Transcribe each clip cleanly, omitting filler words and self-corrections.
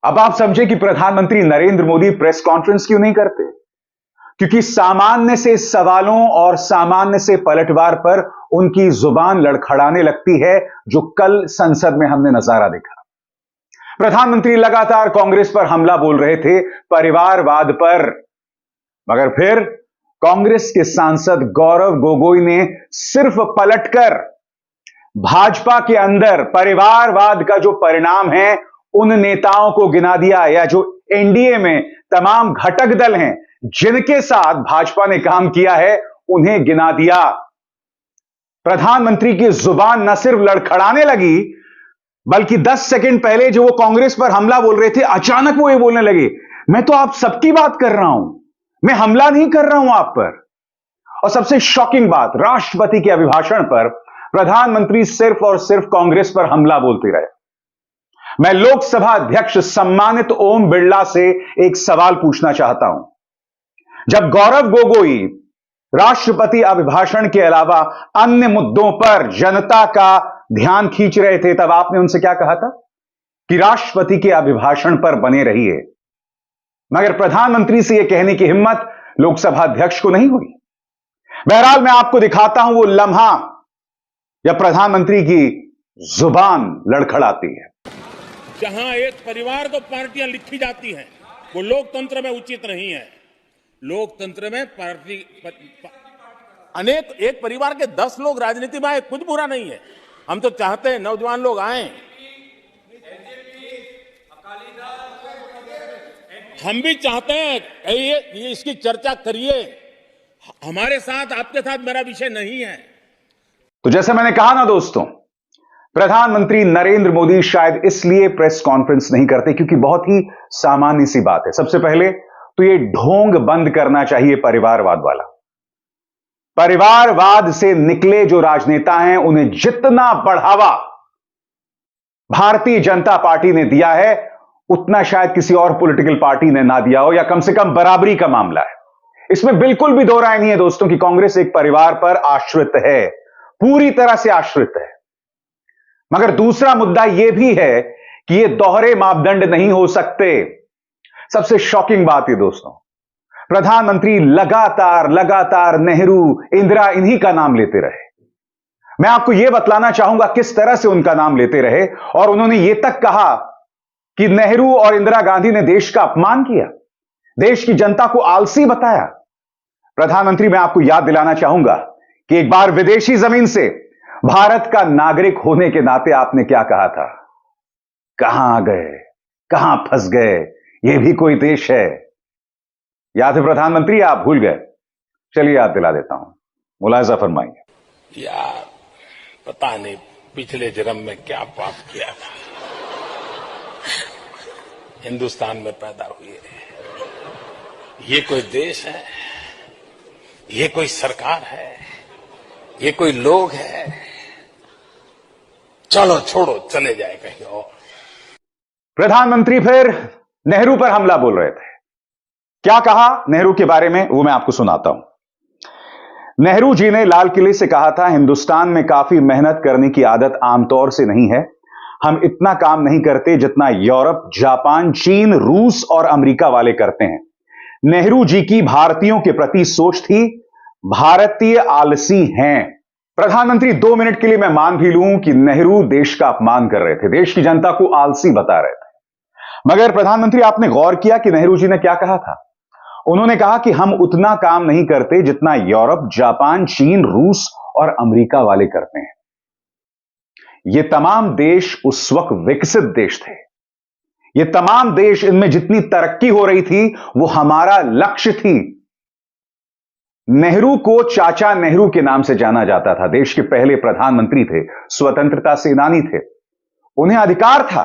अब आप समझे कि प्रधानमंत्री नरेंद्र मोदी प्रेस कॉन्फ्रेंस क्यों नहीं करते? क्योंकि सामान्य से सवालों और सामान्य से पलटवार पर उनकी जुबान लड़खड़ाने लगती है, जो कल संसद में हमने नजारा देखा। प्रधानमंत्री लगातार कांग्रेस पर हमला बोल रहे थे, परिवारवाद पर, मगर फिर कांग्रेस के सांसद गौरव गोगोई ने सिर्फ पलटकर भाजपा के अंदर परिवारवाद का जो परिणाम है उन नेताओं को गिना दिया, या जो एनडीए में तमाम घटक दल हैं जिनके साथ भाजपा ने काम किया है उन्हें गिना दिया। प्रधानमंत्री की जुबान न सिर्फ लड़खड़ाने लगी, बल्कि 10 सेकंड पहले जो वो कांग्रेस पर हमला बोल रहे थे, अचानक वो ये बोलने लगे, मैं तो आप सबकी बात कर रहा हूं, मैं हमला नहीं कर रहा हूं आप पर। और सबसे शॉकिंग बात, राष्ट्रपति के अभिभाषण पर प्रधानमंत्री सिर्फ और सिर्फ कांग्रेस पर हमला बोलते रहे। मैं लोकसभा अध्यक्ष सम्मानित ओम बिरला से एक सवाल पूछना चाहता हूं। जब गौरव गोगोई राष्ट्रपति अभिभाषण के अलावा अन्य मुद्दों पर जनता का ध्यान खींच रहे थे, तब आपने उनसे क्या कहा था कि राष्ट्रपति के अभिभाषण पर बने रहिए, मगर प्रधानमंत्री से यह कहने की हिम्मत लोकसभा अध्यक्ष को नहीं हुई। बहरहाल मैं आपको दिखाता हूं वो लम्हा जब प्रधानमंत्री की जुबान लड़खड़ाती है। जहां एक परिवार को पार्टियां लिखी जाती हैं, वो लोकतंत्र में उचित नहीं है। लोकतंत्र में पार्टी अनेक, एक परिवार के 10 लोग राजनीति में आए, कुछ बुरा नहीं है। हम तो चाहते हैं नौजवान लोग आए, हम भी चाहते हैं ये इसकी चर्चा करिए। हमारे साथ, आपके साथ मेरा विषय नहीं है। तो जैसे मैंने कहा ना दोस्तों, प्रधानमंत्री नरेंद्र मोदी शायद इसलिए प्रेस कॉन्फ्रेंस नहीं करते क्योंकि बहुत ही सामान्य सी बात है। सबसे पहले तो ये ढोंग बंद करना चाहिए परिवारवाद वाला। परिवारवाद से निकले जो राजनेता हैं उन्हें जितना बढ़ावा भारतीय जनता पार्टी ने दिया है उतना शायद किसी और पॉलिटिकल पार्टी ने ना दिया हो, या कम से कम बराबरी का मामला है। इसमें बिल्कुल भी दो राय नहीं है दोस्तों कि कांग्रेस एक परिवार पर आश्रित है, पूरी तरह से आश्रित है। मगर दूसरा मुद्दा यह भी है कि ये दोहरे मापदंड नहीं हो सकते। सबसे शॉकिंग बात है दोस्तों, प्रधानमंत्री लगातार नेहरू, इंदिरा, इन्हीं का नाम लेते रहे। मैं आपको यह बतलाना चाहूंगा किस तरह से उनका नाम लेते रहे, और उन्होंने यह तक कहा कि नेहरू और इंदिरा गांधी ने देश का अपमान किया, देश की जनता को आलसी बताया। प्रधानमंत्री, मैं आपको याद दिलाना चाहूंगा कि एक बार विदेशी जमीन से भारत का नागरिक होने के नाते आपने क्या कहा था? कहां आ गए, कहां फंस गए, यह भी कोई देश है? याद है प्रधानमंत्री? आप भूल गए? चलिए याद दिला देता हूं, मुलाहिजा फरमाइए। यार पता नहीं पिछले जन्म में क्या पाप किया था, हिंदुस्तान में पैदा हुए। ये कोई देश है? ये कोई सरकार है? ये कोई लोग है? चलो छोड़ो, चले जाए कहीं और। प्रधानमंत्री फिर नेहरू पर हमला बोल रहे थे। क्या कहा नेहरू के बारे में वो मैं आपको सुनाता हूं। नेहरू जी ने लाल किले से कहा था, हिंदुस्तान में काफी मेहनत करने की आदत आमतौर से नहीं है। हम इतना काम नहीं करते जितना यूरोप, जापान, चीन, रूस और अमेरिका वाले करते हैं। नेहरू जी की भारतीयों के प्रति सोच थी, भारतीय आलसी हैं। प्रधानमंत्री, 2 मिनट के लिए मैं मान भी लूं कि नेहरू देश का अपमान कर रहे थे, देश की जनता को आलसी बता रहे थे, मगर प्रधानमंत्री आपने गौर किया कि नेहरू जी ने क्या कहा था? उन्होंने कहा कि हम उतना काम नहीं करते जितना यूरोप, जापान, चीन, रूस और अमेरिका वाले करते हैं। ये तमाम देश उस वक्त विकसित देश थे। ये तमाम देश, इनमें जितनी तरक्की हो रही थी वो हमारा लक्ष्य थी। नेहरू को चाचा नेहरू के नाम से जाना जाता था, देश के पहले प्रधानमंत्री थे, स्वतंत्रता सेनानी थे। उन्हें अधिकार था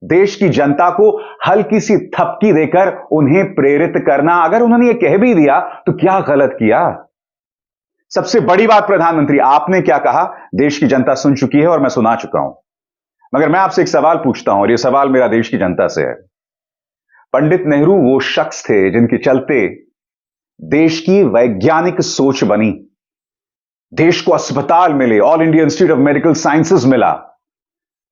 देश की जनता को हल्की सी थपकी देकर उन्हें प्रेरित करना। अगर उन्होंने यह कह भी दिया तो क्या गलत किया? सबसे बड़ी बात प्रधानमंत्री, आपने क्या कहा देश की जनता सुन चुकी है और मैं सुना चुका हूं, मगर मैं आपसे एक सवाल पूछता हूं और यह सवाल मेरा देश की जनता से है। पंडित नेहरू वो शख्स थे जिनके चलते देश की वैज्ञानिक सोच बनी, देश को अस्पताल मिले, all India institute of medical sciences मिला,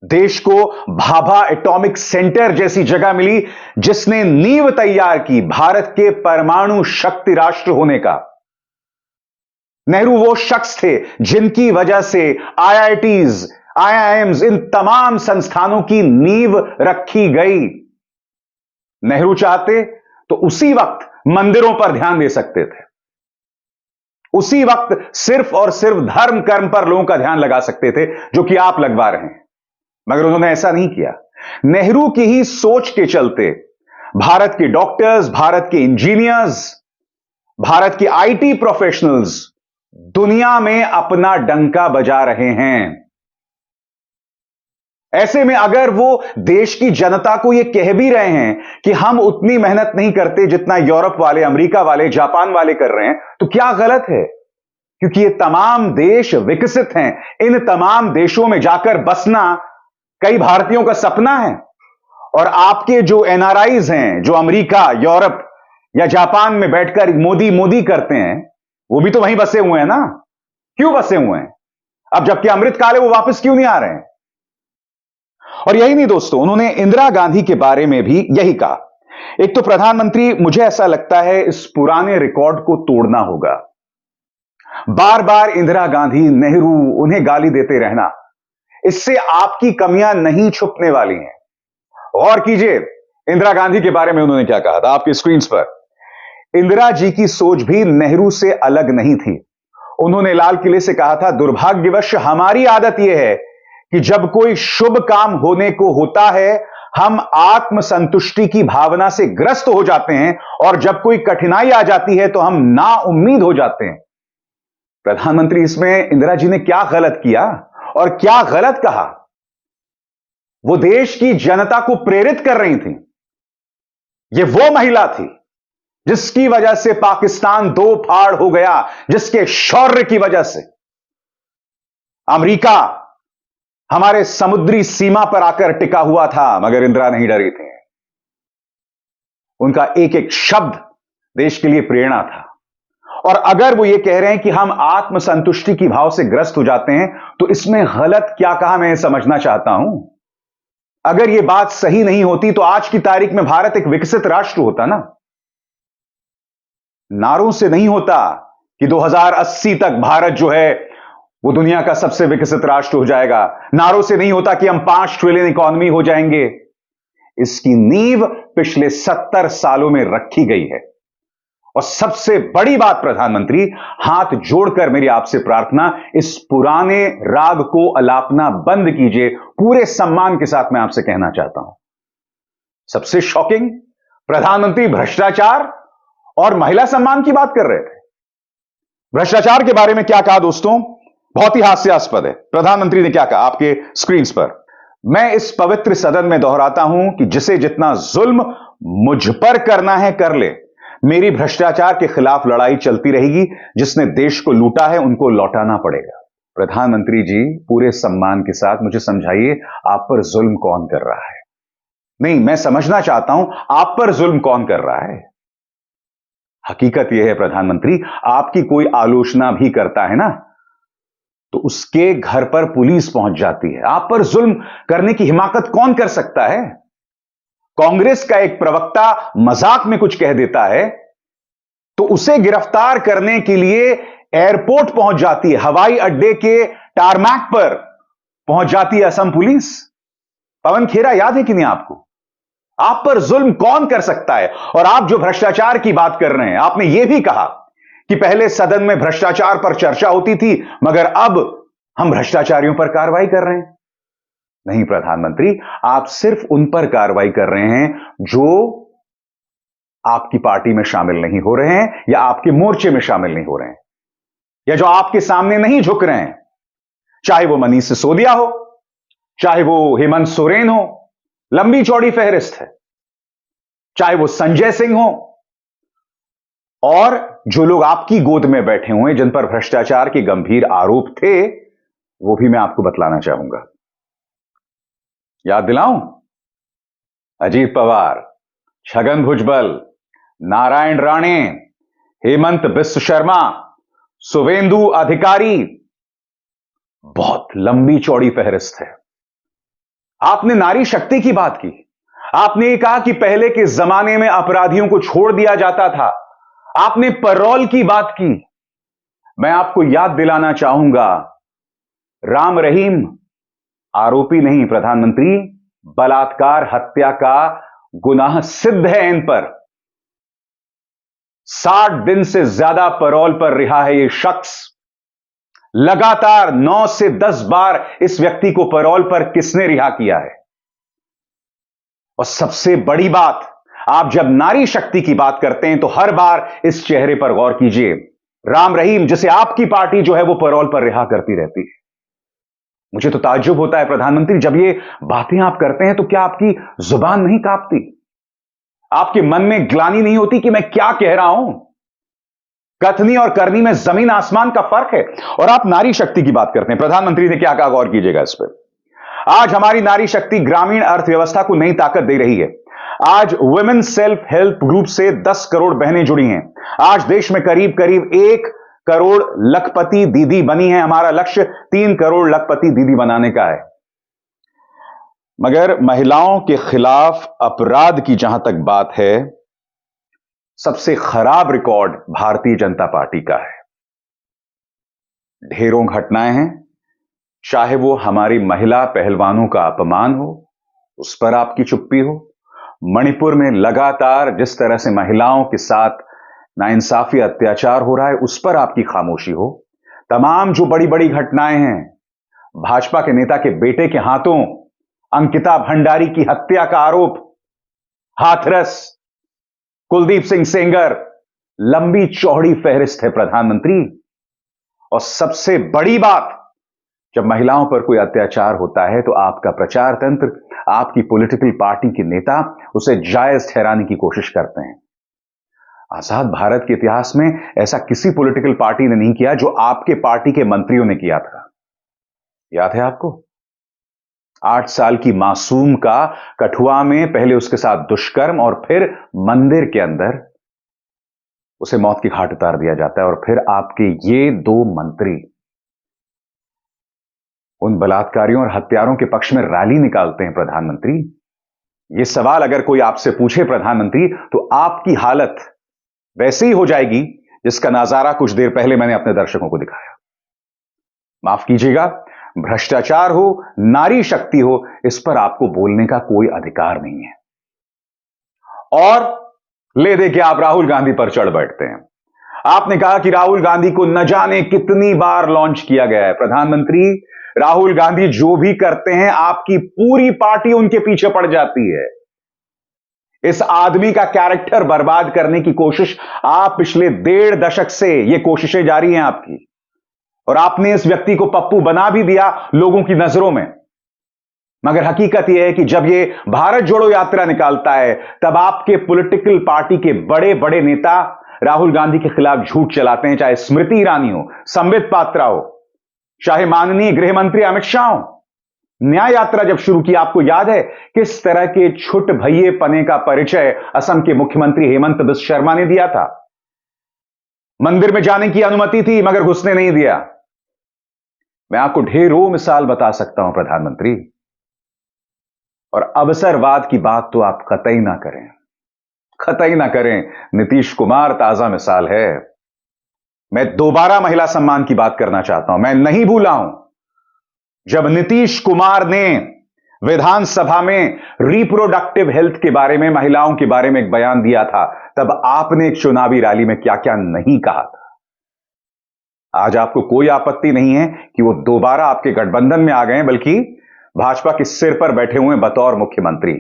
देश को भाभा एटॉमिक सेंटर जैसी जगह मिली, जिसने नींव तैयार की भारत के परमाणु शक्ति राष्ट्र होने का। नेहरू वो शख्स थे जिनकी वजह से आईआईटीज, आईआईएम्स, इन तमाम संस्थानों की नींव रखी गई। नेहरू चाहते तो उसी वक्त मंदिरों पर ध्यान दे सकते थे, उसी वक्त सिर्फ और सिर्फ धर्म कर्म पर लोगों का ध्यान लगा सकते थे, जो कि आप लगवा रहे हैं, मगर उन्होंने ऐसा नहीं किया। नेहरू की ही सोच के चलते भारत के डॉक्टर्स, भारत के इंजीनियर्स, भारत के आईटी प्रोफेशनल्स दुनिया में अपना डंका बजा रहे हैं। ऐसे में अगर वो देश की जनता को यह कह भी रहे हैं कि हम उतनी मेहनत नहीं करते जितना यूरोप वाले, अमेरिका वाले, जापान वाले कर रहे हैं, तो क्या गलत है? क्योंकि ये तमाम देश विकसित हैं। इन तमाम देशों में जाकर बसना कई भारतीयों का सपना है। और आपके जो एनआरआईज हैं, जो अमेरिका, यूरोप या जापान में बैठकर मोदी मोदी करते हैं, वो भी तो वहीं बसे हुए हैं ना। क्यों बसे हुए हैं? अब जबकि अमृतकाल है, वो वापस क्यों नहीं आ रहे हैं? और यही नहीं दोस्तों, उन्होंने इंदिरा गांधी के बारे में भी यही कहा। एक तो प्रधानमंत्री, मुझे ऐसा लगता है इस पुराने रिकॉर्ड को तोड़ना होगा। बार बार इंदिरा गांधी, नेहरू, उन्हें गाली देते रहना, इससे आपकी कमियां नहीं छुपने वाली हैं। गौर कीजिए इंदिरा गांधी के बारे में उन्होंने क्या कहा था आपकी स्क्रीन पर। इंदिरा जी की सोच भी नेहरू से अलग नहीं थी। उन्होंने लाल किले से कहा था, दुर्भाग्यवश हमारी आदत यह है कि जब कोई शुभ काम होने को होता है, हम आत्मसंतुष्टि की भावना से ग्रस्त हो जाते हैं, और जब कोई कठिनाई आ जाती है तो हम नाउम्मीद हो जाते हैं। प्रधानमंत्री, इसमें इंदिरा जी ने क्या गलत किया और क्या गलत कहा? वो देश की जनता को प्रेरित कर रही थी। ये वो महिला थी जिसकी वजह से पाकिस्तान दो फाड़ हो गया, जिसके शौर्य की वजह से अमेरिका हमारे समुद्री सीमा पर आकर टिका हुआ था, मगर इंदिरा नहीं डरी थी। उनका एक एक शब्द देश के लिए प्रेरणा था। और अगर वो ये कह रहे हैं कि हम आत्मसंतुष्टि की भाव से ग्रस्त हो जाते हैं, तो इसमें गलत क्या कहा, मैं समझना चाहता हूं। अगर ये बात सही नहीं होती तो आज की तारीख में भारत एक विकसित राष्ट्र होता ना। नारों से नहीं होता कि 2080 तक भारत जो है वो दुनिया का सबसे विकसित राष्ट्र हो जाएगा। नारों से नहीं होता कि हम 5 ट्रिलियन इकोनॉमी हो जाएंगे। इसकी नींव पिछले 70 सालों में रखी गई है। और सबसे बड़ी बात प्रधानमंत्री, हाथ जोड़कर मेरी आपसे प्रार्थना, इस पुराने राग को अलापना बंद कीजिए। पूरे सम्मान के साथ मैं आपसे कहना चाहता हूं, सबसे शॉकिंग, प्रधानमंत्री भ्रष्टाचार और महिला सम्मान की बात कर रहे थे। भ्रष्टाचार के बारे में क्या कहा दोस्तों, बहुत ही हास्यास्पद है। प्रधानमंत्री ने क्या कहा आपके स्क्रीन पर। मैं इस पवित्र सदन में दोहराता हूं कि जिसे जितना जुल्म मुझ पर करना है कर ले। मेरी भ्रष्टाचार के खिलाफ लड़ाई चलती रहेगी। जिसने देश को लूटा है उनको लौटाना पड़ेगा। प्रधानमंत्री जी, पूरे सम्मान के साथ मुझे समझाइए, आप पर जुल्म कौन कर रहा है? नहीं, मैं समझना चाहता हूं आप पर जुल्म कौन कर रहा है। हकीकत यह है प्रधानमंत्री, आपकी कोई आलोचना भी करता है ना, तो उसके घर पर पुलिस पहुंच जाती है। आप पर जुल्म करने की हिमाकत कौन कर सकता है? कांग्रेस का एक प्रवक्ता मजाक में कुछ कह देता है तो उसे गिरफ्तार करने के लिए एयरपोर्ट पहुंच जाती है, हवाई अड्डे के टारमैक पर पहुंच जाती है असम पुलिस। पवन खेरा याद है कि नहीं आपको? आप पर जुल्म कौन कर सकता है? और आप जो भ्रष्टाचार की बात कर रहे हैं, आपने यह भी कहा कि पहले सदन में भ्रष्टाचार पर चर्चा होती थी, मगर अब हम भ्रष्टाचारियों पर कार्रवाई कर रहे हैं। नहीं प्रधानमंत्री, आप सिर्फ उन पर कार्रवाई कर रहे हैं जो आपकी पार्टी में शामिल नहीं हो रहे हैं, या आपके मोर्चे में शामिल नहीं हो रहे हैं, या जो आपके सामने नहीं झुक रहे हैं। चाहे वो मनीष सिसोदिया हो, चाहे वो हेमंत सोरेन हो, लंबी चौड़ी फहरिस्त है। चाहे वो संजय सिंह हो, और जो लोग आपकी गोद में बैठे हुए जिन पर भ्रष्टाचार के गंभीर आरोप थे, वो भी मैं आपको बतलाना चाहूंगा। याद दिलाऊं? अजीत पवार, छगन भुजबल, नारायण राणे, हेमंत बिस्व शर्मा, शुवेंदु अधिकारी, बहुत लंबी चौड़ी फहरिस्त है। आपने नारी शक्ति की बात की। आपने कहा कि पहले के जमाने में अपराधियों को छोड़ दिया जाता था। आपने पैरोल की बात की। मैं आपको याद दिलाना चाहूंगा, राम रहीम आरोपी नहीं प्रधानमंत्री, बलात्कार हत्या का गुनाह सिद्ध है इन पर। 60 दिन से ज्यादा पैरोल पर रिहा है यह शख्स। लगातार 9 से 10 बार इस व्यक्ति को पैरोल पर किसने रिहा किया है? और सबसे बड़ी बात, आप जब नारी शक्ति की बात करते हैं तो हर बार इस चेहरे पर गौर कीजिए। राम रहीम, जिसे आपकी पार्टी जो है वो पैरोल पर रिहा करती रहती है। मुझे तो ताज्जुब होता है प्रधानमंत्री, जब ये बातें आप करते हैं तो क्या आपकी जुबान नहीं कांपती? आपके मन में ग्लानि नहीं होती कि मैं क्या कह रहा हूं? कथनी और करनी में जमीन आसमान का फर्क है। और आप नारी शक्ति की बात करते हैं। प्रधानमंत्री ने क्या कहा, गौर कीजिएगा इस पर। आज हमारी नारी शक्ति ग्रामीण अर्थव्यवस्था को नई ताकत दे रही है। आज वुमेन सेल्फ हेल्प ग्रुप से 10 करोड़ बहनें जुड़ी हैं। आज देश में करीब करीब 1 करोड़ लखपति दीदी बनी है। हमारा लक्ष्य 3 करोड़ लखपति दीदी बनाने का है। मगर महिलाओं के खिलाफ अपराध की जहां तक बात है, सबसे खराब रिकॉर्ड भारतीय जनता पार्टी का है। ढेरों घटनाएं हैं, चाहे वो हमारी महिला पहलवानों का अपमान हो, उस पर आपकी चुप्पी हो। मणिपुर में लगातार जिस तरह से महिलाओं के साथ नाइंसाफी अत्याचार हो रहा है, उस पर आपकी खामोशी हो। तमाम जो बड़ी बड़ी घटनाएं हैं, भाजपा के नेता के बेटे के हाथों अंकिता भंडारी की हत्या का आरोप, हाथरस, कुलदीप सिंह सेंगर, लंबी चौड़ी फहरिस्त है प्रधानमंत्री। और सबसे बड़ी बात, जब महिलाओं पर कोई अत्याचार होता है तो आपका प्रचार तंत्र, आपकी पॉलिटिकल पार्टी के नेता उसे जायज ठहराने की कोशिश करते हैं। आजाद भारत के इतिहास में ऐसा किसी पॉलिटिकल पार्टी ने नहीं किया जो आपके पार्टी के मंत्रियों ने किया था। याद है आपको? 8 साल की मासूम का कठुआ में पहले उसके साथ दुष्कर्म और फिर मंदिर के अंदर उसे मौत की घाट उतार दिया जाता है। और फिर आपके ये 2 मंत्री उन बलात्कारियों और हत्यारों के पक्ष में रैली निकालते हैं। प्रधानमंत्री, यह सवाल अगर कोई आपसे पूछे प्रधानमंत्री, तो आपकी हालत वैसे ही हो जाएगी जिसका नजारा कुछ देर पहले मैंने अपने दर्शकों को दिखाया। माफ कीजिएगा, भ्रष्टाचार हो, नारी शक्ति हो, इस पर आपको बोलने का कोई अधिकार नहीं है। और ले दे के आप राहुल गांधी पर चढ़ बैठते हैं। आपने कहा कि राहुल गांधी को न जाने कितनी बार लॉन्च किया गया है। प्रधानमंत्री, राहुल गांधी जो भी करते हैं, आपकी पूरी पार्टी उनके पीछे पड़ जाती है। इस आदमी का कैरेक्टर बर्बाद करने की कोशिश आप पिछले 1.5 दशक से ये कोशिशें जारी हैं आपकी। और आपने इस व्यक्ति को पप्पू बना भी दिया लोगों की नजरों में। मगर हकीकत यह है कि जब ये भारत जोड़ो यात्रा निकालता है, तब आपके पॉलिटिकल पार्टी के बड़े बड़े नेता राहुल गांधी के खिलाफ झूठ चलाते हैं। चाहे स्मृति ईरानी हो, संबित पात्रा हो, चाहे माननीय गृह मंत्री अमित शाह हो। न्याय यात्रा जब शुरू की, आपको याद है किस तरह के छुट भैये पने का परिचय असम के मुख्यमंत्री हेमंत बिस्व शर्मा ने दिया था। मंदिर में जाने की अनुमति थी मगर घुसने नहीं दिया। मैं आपको ढेरों मिसाल बता सकता हूं प्रधानमंत्री। और अवसरवाद की बात तो आप कतई ना करें, कतई ना करें। नीतीश कुमार ताजा मिसाल है। मैं दोबारा महिला सम्मान की बात करना चाहता हूं। मैं नहीं भूला हूं जब नीतीश कुमार ने विधानसभा में रिप्रोडक्टिव हेल्थ के बारे में, महिलाओं के बारे में एक बयान दिया था, तब आपने एक चुनावी रैली में क्या क्या नहीं कहा था। आज आपको कोई आपत्ति नहीं है कि वो दोबारा आपके गठबंधन में आ गए, बल्कि भाजपा के सिर पर बैठे हुए बतौर मुख्यमंत्री।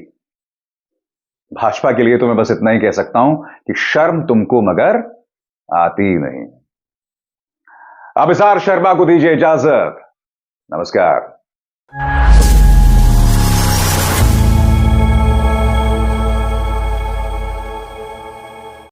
भाजपा के लिए तो मैं बस इतना ही कह सकता हूं कि शर्म तुमको मगर आती नहीं। अभिसार शर्मा को दीजिए इजाजत। नमस्कार।